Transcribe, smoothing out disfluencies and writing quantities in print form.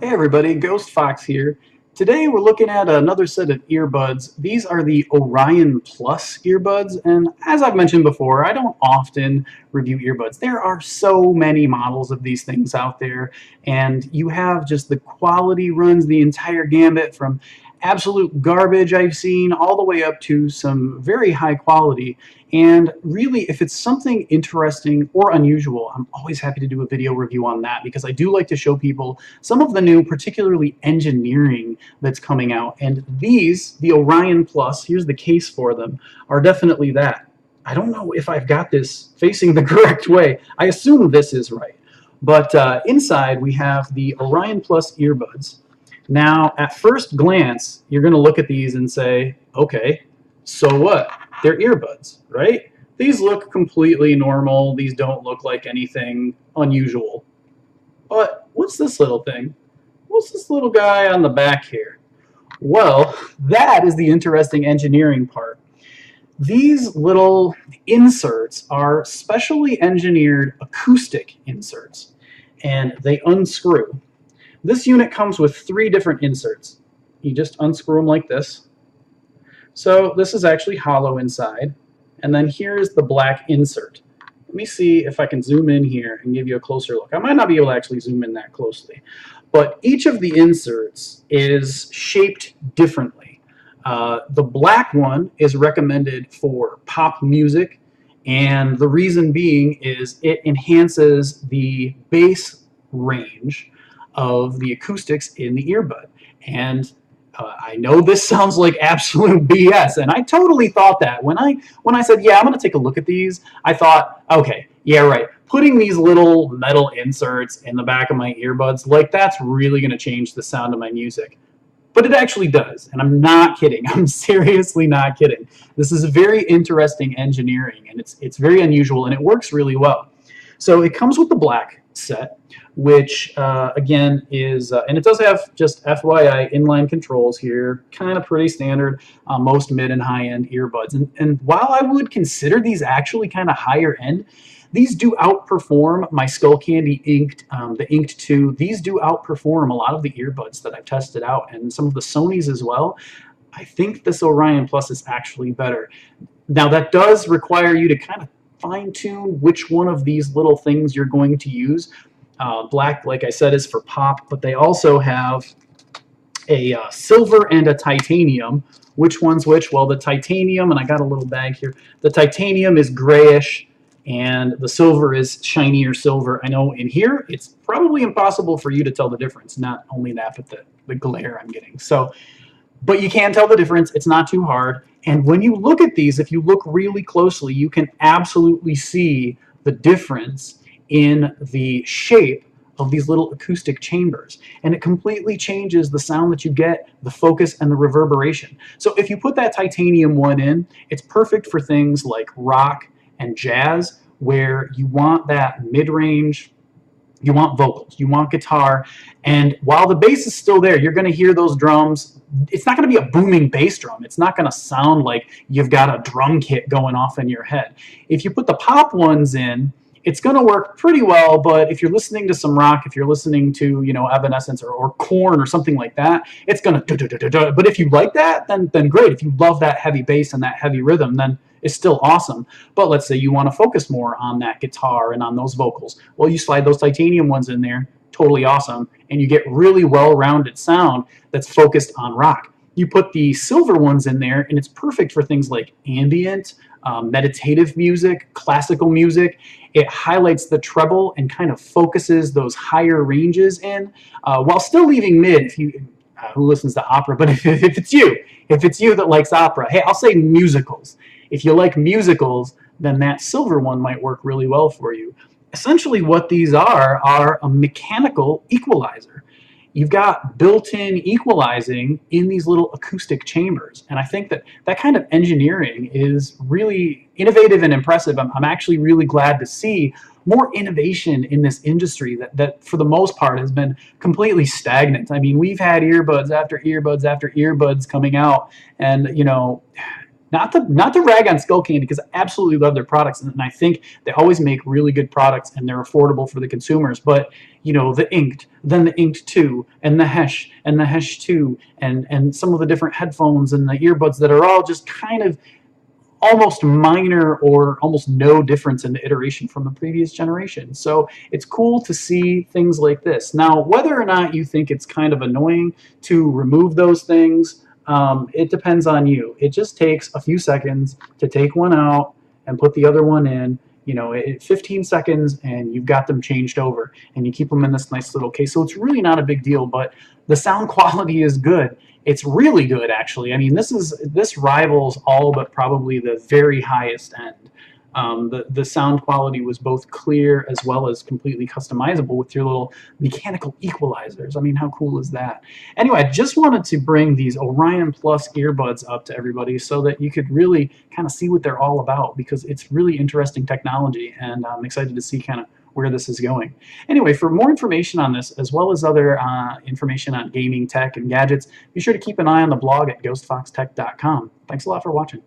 Hey everybody, Ghost Fox here. Today we're looking at another set of earbuds. These are the Oryon Plus earbuds, and as I've mentioned before, I don't often review earbuds. There are so many models of these things out there, and you have just the quality runs the entire gambit from absolute garbage I've seen all the way up to some very high quality. And really, if it's something interesting or unusual, I'm always happy to do a video review on that because I do like to show people some of the new, particularly engineering that's coming out. And these, the Oryon Plus, here's the case for them, are definitely that. I don't know if I've got this facing the correct way. I assume this is right. But inside we have the Oryon Plus earbuds. Now, at first glance, you're going to look at these and say, okay, so what? They're earbuds, right? These look completely normal. These don't look like anything unusual. But what's this little thing? What's this little guy on the back here? Well, that is the interesting engineering part. These little inserts are specially engineered acoustic inserts, and they unscrew. This unit comes with 3 different inserts. You just unscrew them like this. So this is actually hollow inside, and then here's the black insert. Let me see if I can zoom in here and give you a closer look. I might not be able to actually zoom in that closely, but each of the inserts is shaped differently. The black one is recommended for pop music, and the reason being is it enhances the bass range of the acoustics in the earbud. And I know this sounds like absolute BS, and I totally thought that. When I said, yeah, I'm going to take a look at these, I thought, okay, yeah, right. Putting these little metal inserts in the back of my earbuds, like that's really going to change the sound of my music. But it actually does, and I'm not kidding. I'm seriously not kidding. This is very interesting engineering, and it's very unusual, and it works really well. So it comes with the black set, which again is, and it does have, just FYI, inline controls here, kind of pretty standard on most mid and high-end earbuds. And while I would consider these actually kind of higher end, these do outperform my Skullcandy Inked, the Inked 2. These do outperform a lot of the earbuds that I've tested out, and some of the Sonys as well. I think this Oryon Plus is actually better. Now that does require you to kind of fine-tune which one of these little things you're going to use. Black, like I said, is for pop, but they also have a silver and a titanium. Which one's which? Well, the titanium, and I got a little bag here, the titanium is grayish, and the silver is shinier silver. I know in here, it's probably impossible for you to tell the difference. Not only that, but the glare I'm getting. So, but you can tell the difference. It's not too hard. And when you look at these, if you look really closely, you can absolutely see the difference in the shape of these little acoustic chambers, and it completely changes the sound that you get, the focus, and the reverberation. So if you put that titanium one in, it's perfect for things like rock and jazz, where you want that mid-range, you want vocals, you want guitar, and while the bass is still there, you're going to hear those drums. It's not going to be a booming bass drum. It's not going to sound like you've got a drum kit going off in your head. If you put the pop ones in, it's going to work pretty well, but if you're listening to some rock, if you're listening to, you know, Evanescence or Korn or something like that, it's going to but if you like that, then great. If you love that heavy bass and that heavy rhythm, then it's still awesome. But let's say you want to focus more on that guitar and on those vocals. Well, you slide those titanium ones in there, totally awesome, and you get really well-rounded sound that's focused on rock. You put the silver ones in there, and it's perfect for things like ambient, meditative music, classical music. It highlights the treble and kind of focuses those higher ranges in, while still leaving mid. If you, who listens to opera, but if it's you that likes opera, hey, I'll say musicals. If you like musicals, then that silver one might work really well for you. Essentially what these are a mechanical equalizer. You've got built-in equalizing in these little acoustic chambers. And I think that that kind of engineering is really innovative and impressive. I'm actually really glad to see more innovation in this industry that for the most part has been completely stagnant. I mean, we've had earbuds after earbuds after earbuds coming out, and you know, not to rag on Skull Candy, because I absolutely love their products, and I think they always make really good products and they're affordable for the consumers. But you know, the Inked, then the Inked 2, and the Hesh, and the Hesh 2, and some of the different headphones and the earbuds that are all just kind of almost minor or almost no difference in the iteration from the previous generation. So it's cool to see things like this. Now, whether or not you think it's kind of annoying to remove those things, it depends on you. It just takes a few seconds to take one out and put the other one in. You know, 15 seconds and you've got them changed over, and you keep them in this nice little case. So it's really not a big deal, but the sound quality is good. It's really good, actually. I mean, this rivals all but probably the very highest end. The sound quality was both clear as well as completely customizable with your little mechanical equalizers. I mean, how cool is that? Anyway, I just wanted to bring these Oryon Plus earbuds up to everybody so that you could really kind of see what they're all about, because it's really interesting technology, and I'm excited to see kind of where this is going. Anyway, for more information on this, as well as other information on gaming, tech, and gadgets, be sure to keep an eye on the blog at ghostfoxtech.com. Thanks a lot for watching.